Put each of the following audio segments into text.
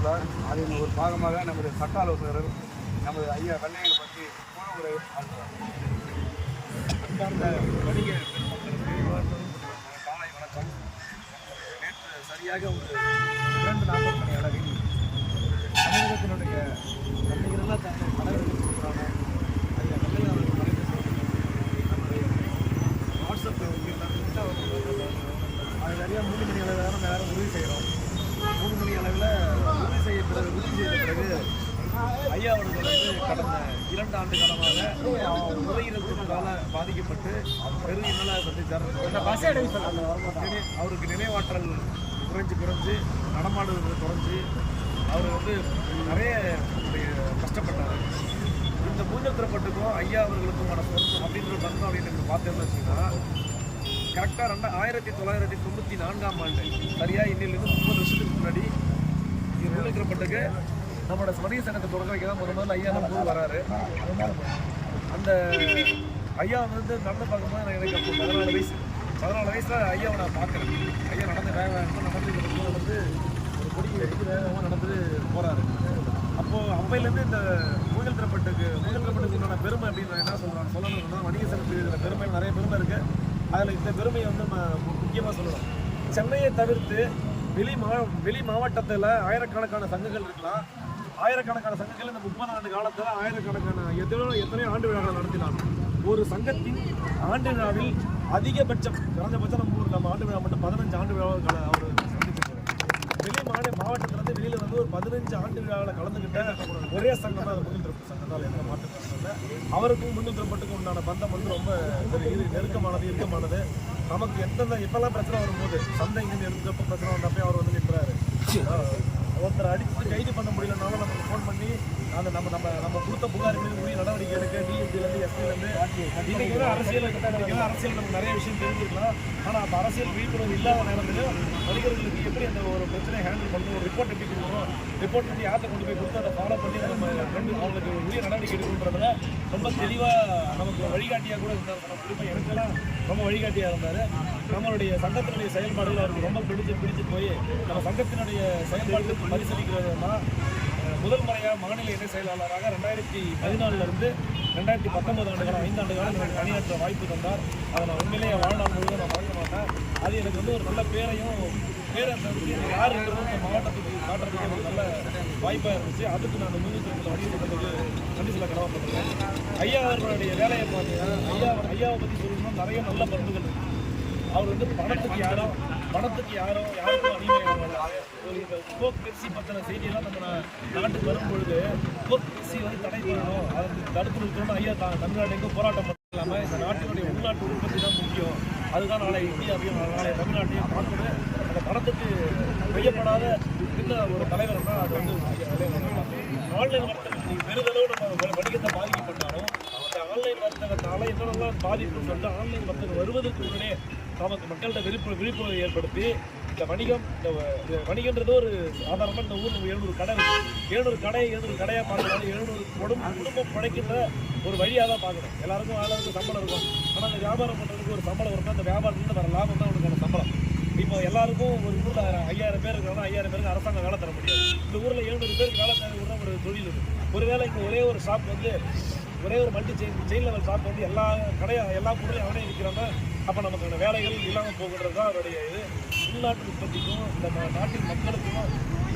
அறிவித்துள்ளார். அதன் ஒரு பாகமாக நமது சட்ட ஆலோசகர் நமது ஐயா வெள்ளையனை பற்றி உரை அன்பார்ந்த வணிக காலை வணக்கம். நேற்று சரியாக ஒரு 2:40 மணி அளவில் தமிழகத்தினுடைய தன்னிகரல்லா தன்னை தலைவர்களுக்கான ஐயா வெள்ளையன் அவர்கள் மறைந்த நம்முடைய வாட்ஸ்அப் அது சரியாக 3 மணி அளவில் நம்ம எல்லாரும் உறுதி செய்கிறோம். 3 மணி அளவில் உறுதி செய்த பிறகு ஐயா அவர்கள் கடந்த 2 ஆண்டு காலமாக நுரையீரல் பாதிக்கப்பட்டு பெரும் இன்னலை சந்தித்தார். அவருக்கு நினைவாற்றல் குறைஞ்சு நடமாடுவது குறைஞ்சி அவர் நிறைய கஷ்டப்பட்டார். இந்த மூஞ்சத்திரப்பட்டுக்கும் ஐயா அவர்களுக்குமான பொருத்தம் அப்படின்ற தருணம் அப்படின்னு பார்த்தோம்னு வச்சுக்கோங்கன்னா கரெக்டாக 1994ஆம் ஆண்டு சரியாக இன்னிலிருந்து 30 வருஷத்துக்கு முன்னாடி மூஞ்சத்திரப்பட்டுக்கு நம்மளோட ஸ்மரணீய சங்கத்தை தொடங்க வைக்க தான் முதல்ல ஐயா நம்ம ஊர் வராரு. அந்த ஐயா நடந்து பார்க்கும்போது எனக்கு அப்போ 14 வயசில் ஐயாவை நான் பார்க்குறேன். ஐயா நடந்து ஒரு கொடி எடுத்து வேகமாக நடந்து போகிறாரு. அப்போயிலேருந்து இந்த மூஞ்சல் திரைப்பட்டுக்கு உண்டான பெருமை அப்படின்னு நான் என்ன சொல்லணும்னா வணிக சங்கத்துக்கு இதில் பெருமை நிறைய பெருமை இருக்குது. அதில் இந்த பெருமையை நம்ம முக்கியமாக சொல்லணும். சென்னையை தவிர்த்து வெளி மாவட்டத்தில் ஆயிரக்கணக்கான சங்கங்கள் இருக்கலாம். ஆயிரக்கணக்கான சங்கங்கள் இந்த 30 ஆண்டு காலத்தில் ஆயிரக்கணக்கான எத்தனையோ ஆண்டு விழாக்கள் நடத்தினாங்க. ஒரு சங்கத்தின் ஆண்டு விழாவில் அதிகபட்சம் நம்ம ஆண்டு விழா மட்டும் 15 ஆண்டு விழாக்களை அவர் சந்திச்சிருக்காரு. மாவட்டத்திலேருந்து வெளியில் ஒரு 15 ஆண்டு விழாவில் கலந்துக்கிட்ட ஒரே சங்கம் தான் மூஞ்சல் திரைப்பட்டு சங்கம் தான். எந்த மாற்றத்தினால அவருக்கும் மூஞ்சல் திரைப்பட்டுக்கும் உண்டான பந்தம் ரொம்ப இறுக்கமானது. நமக்கு எப்பெல்லாம் பிரச்சனை வரும்போது சந்தை இங்கே எடுத்தப்போ பிரச்சனை வந்தப்போ அவர் நிற்கிறாரு. ஒருத்தர் அடித்து கைது பண்ண முடியலனாலும் நமக்கு ஃபோன் பண்ணி அந்த நம்ம கொடுத்த புகாரில் உரிய நடவடிக்கை எடுக்க டிஎஸ்பிலேருந்து எஸ்பிலேருந்து இன்றைக்கி அரசியல் நமக்கு நிறைய விஷயம் தெரிஞ்சுக்கலாம். ஆனால் அந்த அரசியல் விழிப்புணர்வு இல்லாத நேரத்தில் வணிகர்களுக்கு எப்படி அந்த ஒரு பிரச்சனையை ஹேண்டில் பண்ணணும், ஒரு ரிப்போர்ட் எப்படி கொடுக்கணும், ரிப்போர்ட் பண்ணி யார்த்தை கொண்டு போய் கொடுத்து அதை ஃபாலோ பண்ணி நம்ம அவங்களுக்கு உரிய நடவடிக்கை எடுக்கணுன்றதுல ரொம்ப தெளிவாக நமக்கு வழிகாட்டியாக கூட இருந்தார். குறிப்பாக எனக்கெல்லாம் ரொம்ப வழிகாட்டியாக இருந்தார். நம்மளுடைய சங்கத்தினுடைய செயல்பாடுகள் அவருக்கு ரொம்ப பிடிச்சு போய் நம்ம சங்கத்தினுடைய செயல்பாடுகள் பரிசீலிக்கிறதுனா முதல் முறையாக மாநில இணை செயலாளராக 2014 2019 ஆண்டு காலம் 5 ஆண்டு காலம் எனக்கு பணியாற்ற வாய்ப்பு தந்தார். அதை நான் உண்மையிலேயே வாழ்நாள் முழுவதும் நான் மறக்க மாட்டேன். அது எனக்கு ஒரு நல்ல பேரை யாருன்றது இந்த மாவட்டத்துக்கு காட்டுறதுக்கு ஒரு நல்ல வாய்ப்பாக இருந்துச்சு. அதுக்கு நான் மூஞ்சல் வணிகத்துக்கு நன்றி சொல்ல கடமைப்பட்டிருக்கேன். ஐயா அவர்களுடைய வேலையை பார்த்தீங்கன்னா ஐயாவை பற்றி சொல்லணும்னா நிறைய நல்ல பண்புகள் இருக்குது. அவர் பணத்துக்கு யாருக்கும் அடிமையாக ஒரு கோக் பெப்சி பற்றின செய்தியெல்லாம் நம்ம நாட்டுக்கு வரும்பொழுது கோக் பெப்சி தடை பண்ணணும், அதை தடுத்து நிறுத்தணும். ஐயா தமிழ்நாடு எங்கே போராட்டம் பண்ண இல்லாமல் இந்த நாட்டினுடைய உள்நாட்டு உற்பத்தி தான் முக்கியம். அதுதான் நாளை இந்தியாவையும் நாளை தமிழ்நாட்டையும் பார்க்குறது. அந்த பணத்துக்கு செய்யப்படாத சின்ன ஒரு தலைவர் தான் அது ஆன்லைன் வர்த்தகத்துக்கு பெருதளவு நம்ம வணிகத்தை பாதிக்கப்பட்டாலும் அந்த ஆன்லைன் வர்த்தகத்தால் என்னென்னலாம் பாதிப்புன்னு சொல்லிட்டு ஆன்லைன் வர்த்தகம் வருவதற்கு முன்னே நமக்கு மக்கள்கிட்ட விழிப்புணர்வு ஏற்படுத்தி இந்த வணிகன்றது ஒரு சாதாரணமாக இந்த ஊரில் 700 கடை இருக்குது. 700 கடையாக பார்க்கறாங்க. 700 குடும்பம் படைக்கின்ற ஒரு வழியாக தான் பார்க்கணும். எல்லாருக்கும் சம்பளம் இருக்கும். ஆனால் அந்த வியாபாரம் பண்ணுறதுக்கு ஒரு சம்பளம் இருக்கும். அந்த வியாபாரத்துலேருந்து வர லாபம் தான் அவனுக்கான சம்பளம். இப்போ எல்லாருக்கும் ஒரு ஊரில் 5000 பேர் இருக்கிறாங்கன்னா 5000 பேருக்கு அரசாங்கம் வேலை தர முடியாது. இந்த ஊரில் 700 பேருக்கு வேலை தர விட ஒரு தொழில் இருக்குது. ஒருவேளை இங்கே ஒரே ஒரு ஷாப் ஒரே ஒரு மல்டி செயின் லெவல் ஷாப் எல்லா பொருளையும் அவனே விற்கிறாங்க. அப்போ நமக்கான வேலைகள் இல்லாமல் போகுன்றது தான் அவருடைய உள்நாட்டு உற்பத்திக்கும் இந்த நாட்டின் மக்களுக்கும்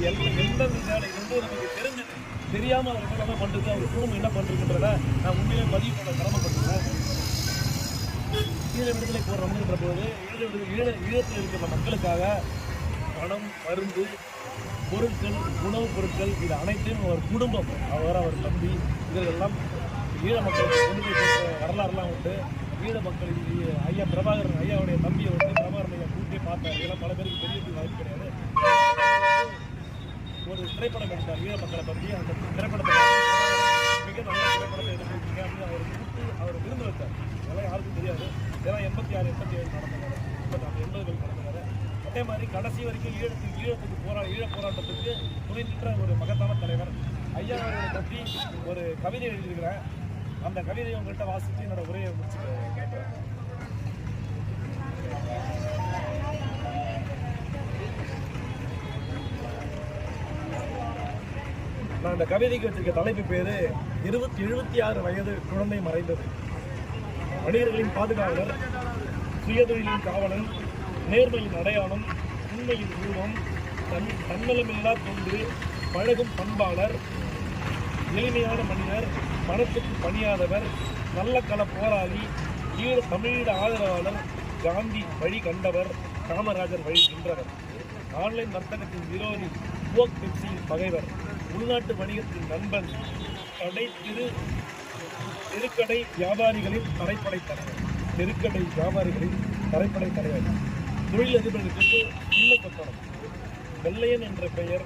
எந்த வேலைகள் நமக்கு தெரியாமல் அவர் என்ன பண்ணுறது, அவர் குடும்பம் என்ன பண்ணுறதுன்றதை நான் உண்மையிலே பதிவு பண்ண கடமைப்பட்டிருக்கேன். ஈழ விடுதலை போடுறோம்ன்ற போது ஈழத்தில் இருக்கிற மக்களுக்காக பணம், மருந்து, பொருட்கள், உணவுப் பொருட்கள் இது அனைத்தையும் அவர் குடும்பம், அவர் தம்பி இதெல்லாம் ஈழ மக்களுக்கு கொண்டு போய் கொடுத்த வரலாறுலாம் உண்டு. ஈழ மக்கள் ஐயா பிரபாகரன் ஐயாவுடைய தம்பியை பிரபாகரன் ஐயா கூட்டியே பார்த்தார். இதெல்லாம் பல பேருக்கு தெரியறதுக்கு வாய்ப்பு கிடையாது. ஒரு திரைப்படம் எடுத்தார் ஈழ மக்களை பற்றி. அந்த திரைப்படத்தை மிக நல்ல திரைப்படத்தை எடுத்துருக்கீங்க அப்படின்னு அவர் விருந்து வைத்தார். இதெல்லாம் யாருக்கும் தெரியாது. இதெல்லாம் 86, 87 நடந்தது, 80கள் நடந்தது. அதே மாதிரி கடைசி வரைக்கும் ஈழ போராட்டத்துக்கு துணை நின்ற ஒரு மகத்தான தலைவர் ஐயா அவர்களை பற்றி ஒரு கவிதை எழுதியிருக்கிறேன். அந்த கவிதையை உங்கள்கிட்ட வாசித்து என்னோட உரையை முடிச்சுக்கிறேன். நான் இந்த கவிதைக்கு வச்சிருக்க தலைப்பு பேரு 76 வயது குழந்தை மறைந்தது. வணிகர்களின் பாதுகாவலர், சுயதொழிலின் காவலன், நேர்மையின் அடையாளம், உண்மையின் உருவம், தன்னலமில்லா தொண்டு, பழகும் பண்பாளர், எளிமையான மனிதர், பணத்துக்கு பணியாதவர், நல்ல கள போராளி, தமிழீழ ஆதரவாளர், காந்தி வழி கண்டவர், காமராஜர் வழி நின்றவர், ஆன்லைன் வர்த்தகத்தின் விரோதி, கோக் பெப்சியின் பகைவர், உள்நாட்டு வணிகத்தின் நண்பன், தெருக்கடை வியாபாரிகளின் தரைப்படை தலைவர், தொழிலதிபர்களுக்கு சின்ன கட்டணம், வெள்ளையன் என்ற பெயர்,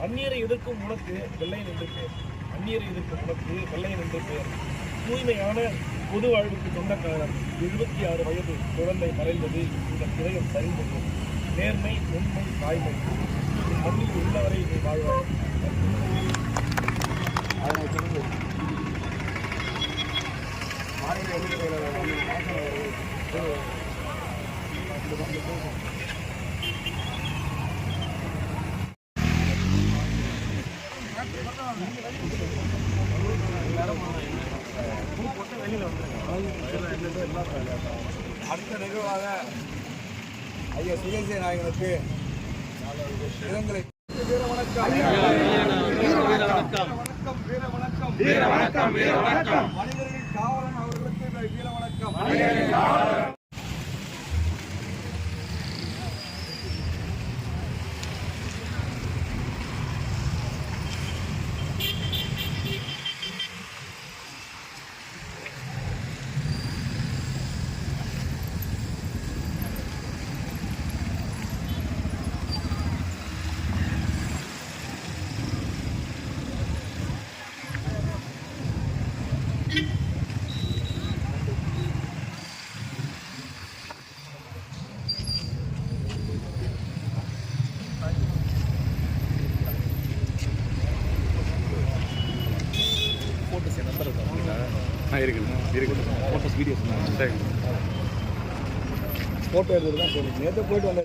அந்நியரை எதிர்க்கும் உனக்கு வெள்ளையன் என்று பெயர், தூய்மையான பொது வாழ்வுக்கு சொந்தக்காரர் 76 வயது குழந்தை மறைந்தது. இந்த இதயம் சரிந்தது. நேர்மை, உண்மை, தாய்மை மண்ணில் உள்ளவரை நீ வாழ்வார். அடுத்த நிகழ்வாக ஐயா சுயேசை நாயகனுக்கு இளங்கலை வீர வணக்கம், வீர வணக்கம், வீர வணக்கம், வீர வணக்கம். மனிதர்களின் காவலன் அவர்களுக்கு வீர வணக்கம். இருக்குண்ணா, ஃபோட்டோஸ் வீடியோஸ் ஃபோட்டோ எடுத்துட்டு தான் போனீங்க. நேற்று போயிட்டு வந்தேன்.